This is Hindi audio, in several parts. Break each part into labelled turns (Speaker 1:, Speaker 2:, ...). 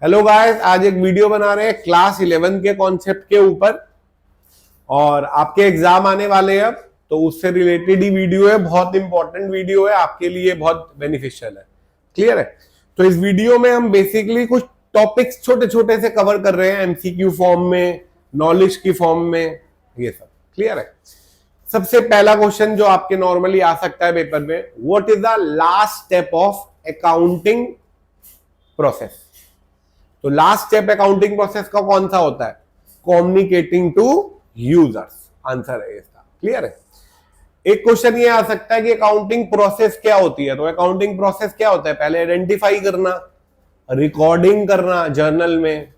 Speaker 1: हेलो गाइस, आज एक वीडियो बना रहे हैं क्लास 11 के कॉन्सेप्ट के ऊपर और आपके एग्जाम आने वाले हैं अब, तो उससे रिलेटेड ही वीडियो है। बहुत इंपॉर्टेंट वीडियो है, आपके लिए बहुत बेनिफिशियल है। क्लियर है? तो इस वीडियो में हम बेसिकली कुछ टॉपिक्स छोटे छोटे से कवर कर रहे हैं, एमसीक्यू फॉर्म में, नॉलेज की फॉर्म में, ये सब। क्लियर है? सबसे पहला क्वेश्चन जो आपके नॉर्मली आ सकता है पेपर में, what is the last step of accounting process? तो लास्ट स्टेप अकाउंटिंग प्रोसेस का कौन सा होता है? कम्युनिकेटिंग टू यूजर्स, आंसर है इसका। क्लियर है? एक क्वेश्चन ये आ सकता है कि अकाउंटिंग प्रोसेस क्या होती है। तो अकाउंटिंग प्रोसेस क्या होता है? पहले आइडेंटिफाई करना, रिकॉर्डिंग करना जर्नल में,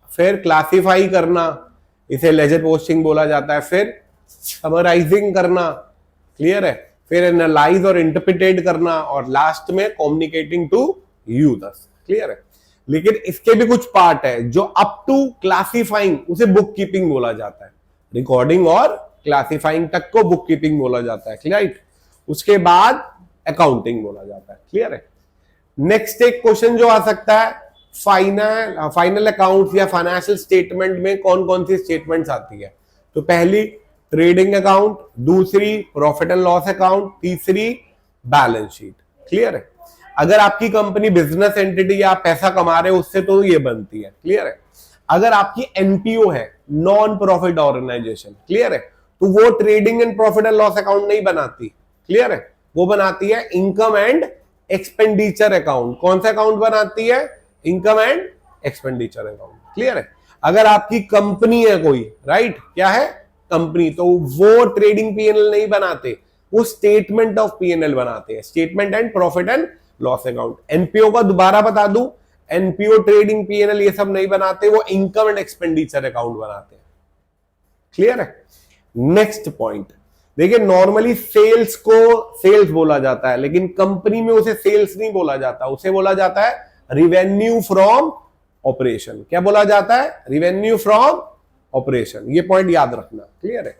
Speaker 1: फिर क्लासिफाई करना, इसे लेजर पोस्टिंग बोला जाता है, फिर समराइजिंग करना। क्लियर है? फिर एनालाइज और इंटरप्रिटेट करना, और लास्ट में कम्युनिकेटिंग टू यूजर्स। क्लियर है? लेकिन इसके भी कुछ पार्ट है जो अप टू क्लासिफाइंग, उसे बुक कीपिंग बोला जाता है। रिकॉर्डिंग और क्लासिफाइंग तक को बुक कीपिंग बोला जाता है। क्लियर? उसके बाद अकाउंटिंग बोला जाता है। क्लियर है? नेक्स्ट एक क्वेश्चन जो आ सकता है, फाइनल अकाउंट्स या फाइनेंशियल स्टेटमेंट में कौन कौन सी स्टेटमेंट्स आती है? तो पहली ट्रेडिंग अकाउंट, दूसरी प्रॉफिट एंड लॉस अकाउंट, तीसरी बैलेंस शीट। क्लियर है? अगर आपकी कंपनी बिजनेस एंटिटी या आप पैसा कमा रहे हो उससे, तो ये बनती है। क्लियर है? अगर आपकी एनपीओ है, नॉन प्रॉफिट ऑर्गेनाइजेशन, क्लियर है, तो वो trading and profit and loss account नहीं बनाती। क्लियर है? वो बनाती है इनकम एंड एक्सपेंडिचर अकाउंट। कौन सा अकाउंट बनाती है? Income and expenditure account. Clear है? अगर आपकी कंपनी है कोई, राइट, क्या है? कंपनी, तो वो ट्रेडिंग पीएनएल नहीं बनाते, वो स्टेटमेंट ऑफ पीएनएल बनाते हैं, statement and profit and loss account. NPO का दोबारा बता दूं, एनपीओ ट्रेडिंग पीएनएल ये सब नहीं बनाते, वो इनकम एंड एक्सपेंडिचर अकाउंट बनाते हैं। क्लियर है? नेक्स्ट पॉइंट देखिए, नॉर्मली सेल्स को सेल्स बोला जाता है, लेकिन कंपनी में उसे सेल्स नहीं बोला जाता, उसे बोला जाता है रिवेन्यू फ्रॉम ऑपरेशन। क्या बोला जाता है? Revenue from operation. ये पॉइंट याद रखना। क्लियर है?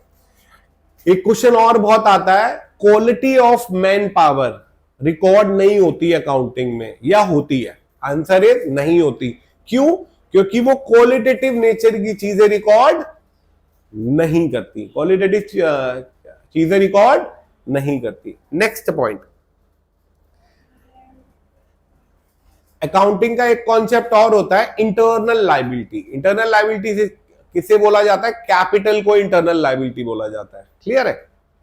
Speaker 1: एक क्वेश्चन और बहुत आता है, quality of man power record नहीं होती अकाउंटिंग में, या होती है? आंसर इज नहीं होती। क्यों? क्योंकि वो क्वालिटेटिव नेचर की चीजें रिकॉर्ड नहीं करती, क्वालिटेटिव चीजें रिकॉर्ड नहीं करती। नेक्स्ट पॉइंट, अकाउंटिंग का एक कॉन्सेप्ट और होता है इंटरनल लायबिलिटी। इंटरनल लायबिलिटी किसे बोला जाता है? कैपिटल को इंटरनल लायबिलिटी बोला जाता है। क्लियर है?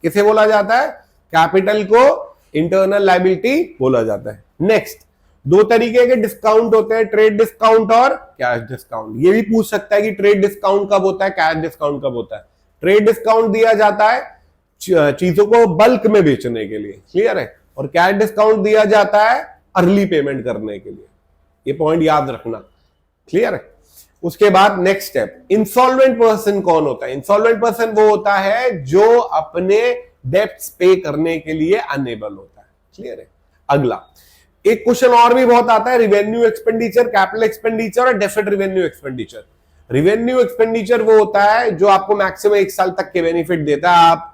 Speaker 1: किसे बोला जाता है? कैपिटल को इंटरनल लायबिलिटी बोला जाता है। नेक्स्ट, दो तरीके के डिस्काउंट होते हैं, ट्रेड डिस्काउंट और कैश डिस्काउंट। ये भी पूछ सकता है कि ट्रेड डिस्काउंट कब होता है, कैश डिस्काउंट कब होता है। ट्रेड डिस्काउंट दिया जाता है चीजों को बल्क में बेचने के लिए। क्लियर है? और कैश डिस्काउंट दिया जाता है अर्ली पेमेंट करने के लिए। ये पॉइंट याद रखना। क्लियर है? उसके बाद नेक्स्ट स्टेप, इंसॉल्वेंट पर्सन कौन होता है? इंसॉल्वेंट पर्सन वो होता है जो अपने डेब्ट्स पे करने के लिए अनेबल होता है। क्लियर है? अगला एक क्वेश्चन और भी बहुत आता है, रिवेन्यू एक्सपेंडिचर, कैपिटल एक्सपेंडिचर और deferred revenue expenditure. Revenue expenditure वो होता है जो आपको मैक्सिमम 1 साल तक के बेनिफिट देता है। आप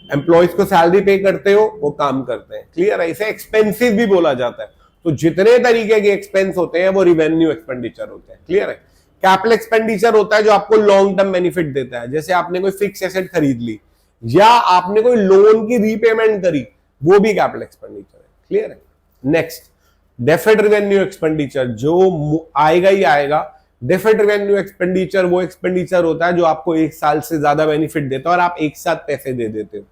Speaker 1: एम्प्लॉयज को सैलरी पे करते हो, वो काम करते हैं। क्लियर है? इसे एक्सपेंसिव भी बोला जाता है। तो जितने तरीके के एक्सपेंस होते हैं वो रिवेन्यू एक्सपेंडिचर होते हैं। क्लियर है? कैपिटल एक्सपेंडिचर होता है जो आपको लॉन्ग टर्म बेनिफिट देता है, जैसे आपने कोई फिक्स एसेट खरीद ली या आपने कोई लोन की रीपेमेंट करी, वो भी कैपिटल एक्सपेंडिचर है। क्लियर है? नेक्स्ट, डेफर्ड रेवेन्यू एक्सपेंडिचर, जो आएगा ही आएगा। डेफर्ड रेवेन्यू एक्सपेंडिचर वो एक्सपेंडिचर होता है जो आपको 1 साल से ज्यादा बेनिफिट देता है और आप एक साथ पैसे दे देते हो।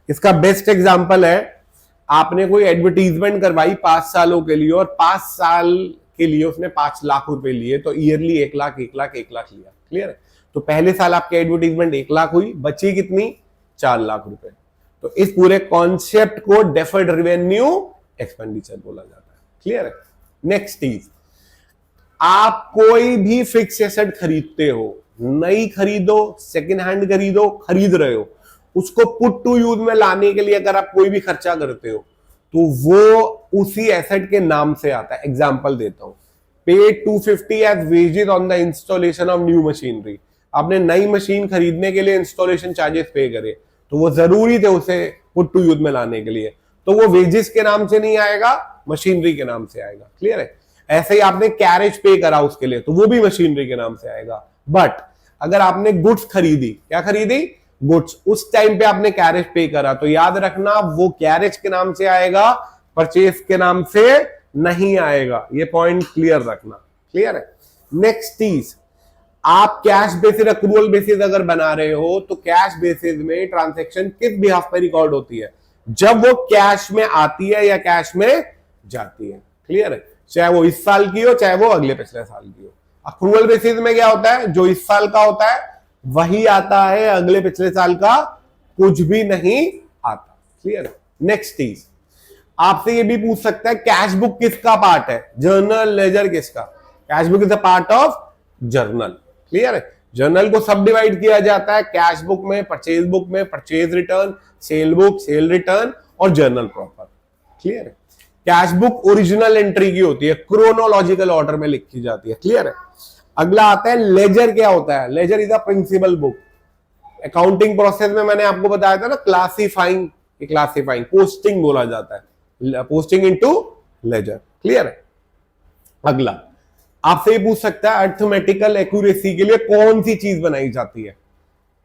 Speaker 1: इसका बेस्ट एग्जांपल है, आपने कोई एडवर्टीजमेंट करवाई 5 सालों के लिए और 5 साल के लिए उसने 5 लाख रुपए लिए, तो ईयरली 1 लाख 1 लाख 1 लाख लिया। क्लियर है? तो पहले साल आपकी एडवर्टीजमेंट 1 लाख हुई, बची कितनी? 4 लाख रुपए। तो इस पूरे कॉन्सेप्ट को डेफर्ड रेवेन्यू एक्सपेंडिचर बोला जाता है। क्लियर है? नेक्स्ट चीज, आप कोई भी फिक्स एसेट खरीदते हो, नई खरीदो, सेकेंड हैंड खरीदो, खरीद रहे हो, उसको पुट टू यूज में लाने के लिए अगर आप कोई भी खर्चा करते हो तो वो उसी एसेट के नाम से आता है। एग्जांपल देता हूं, pay 250 as wages on the installation of new machinery. आपने नई मशीन खरीदने के लिए इंस्टॉलेशन चार्जेस पे करे, तो वो जरूरी थे उसे पुट टू यूज में लाने के लिए, तो वो वेजेस के नाम से नहीं आएगा, मशीनरी के नाम से आएगा। क्लियर है? ऐसे ही आपने कैरेज पे करा उसके लिए तो वो भी मशीनरी के नाम से आएगा। बट अगर आपने गुड्स खरीदी, क्या खरीदी? गुड्स, उस टाइम पे आपने कैरेज पे करा तो याद रखना वो कैरेज के नाम से आएगा, परचेज के नाम से नहीं आएगा। ये पॉइंट क्लियर रखना। क्लियर है? नेक्स्ट चीज, आप कैश बेसिस अक्रूवल बेसिस अगर बना रहे हो तो कैश बेसिस में ट्रांजैक्शन किस बिहाफ पे रिकॉर्ड होती है? जब वो कैश में आती है या कैश में जाती है। क्लियर है? चाहे वो इस साल की हो चाहे वो अगले पिछले साल की हो। अक्रूवल बेसिस में क्या होता है? जो इस साल का होता है वही आता है, अगले पिछले साल का कुछ भी नहीं आता। क्लियर है? नेक्स्ट चीज, आपसे ये भी पूछ सकता है कैश बुक किसका पार्ट है? जर्नल लेजर किसका? Cash book is a part of journal. Clear है? जर्नल को सब डिवाइड किया जाता है कैश बुक में, परचेज बुक में, purchase return, cell book, cell return और जर्नल प्रॉपर। क्लियर है? कैश बुक ओरिजिनल एंट्री की होती है, क्रोनोलॉजिकल ऑर्डर में लिखी जाती है। क्लियर है? अगला आता है लेजर। क्या होता है? Ledger is a principal book. Accounting process में मैंने आपको बताया था ना, क्लासिफाइंग, पोस्टिंग बोला जाता है, पोस्टिंग इनटू लेजर। क्लियर है? अगला आपसे ये पूछ सकता है अर्थमेटिकल एक्यूरेसी के लिए कौन सी चीज बनाई जाती है?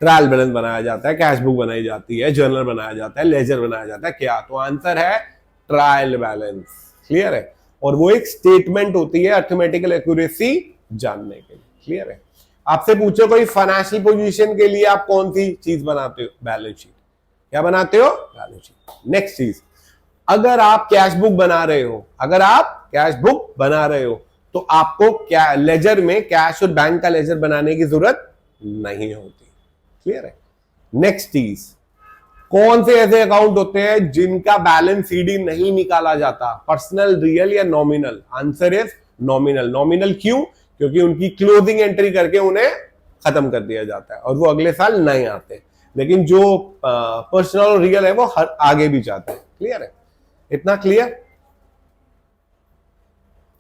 Speaker 1: ट्रायल बैलेंस बनाया जाता है, कैश बुक बनाई जाती है, जर्नल बनाया जाता है, लेजर बनाया जाता है। क्या? तो आंसर है ट्रायल बैलेंस। क्लियर है? और वो एक स्टेटमेंट होती है अर्थमेटिकल एक्यूरेसी जानने के लिए। क्लियर है? आपसे पूछो कोई फाइनेंशियल पोजीशन के लिए आप कौन सी चीज बनाते हो? Balance sheet. क्या बनाते हो? Balance sheet. नेक्स्ट चीज, अगर आप कैश बुक बना रहे हो, तो आपको क्या लेजर में कैश और बैंक का लेजर बनाने की जरूरत नहीं होती। क्लियर है? नेक्स्ट चीज, कौन से ऐसे अकाउंट होते हैं जिनका बैलेंस सीडी नहीं निकाला जाता? पर्सनल, रियल या nominal? Answer is nominal. Nominal क्यों? क्योंकि उनकी क्लोजिंग एंट्री करके उन्हें खत्म कर दिया जाता है और वो अगले साल नहीं आते। लेकिन जो पर्सनल और रियल है वो हर आगे भी जाते हैं। क्लियर है? इतना क्लियर?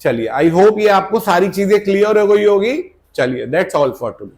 Speaker 1: चलिए, आई होप ये आपको सारी चीजें क्लियर हो गई होगी। चलिए, दैट्स ऑल फॉर टुडे।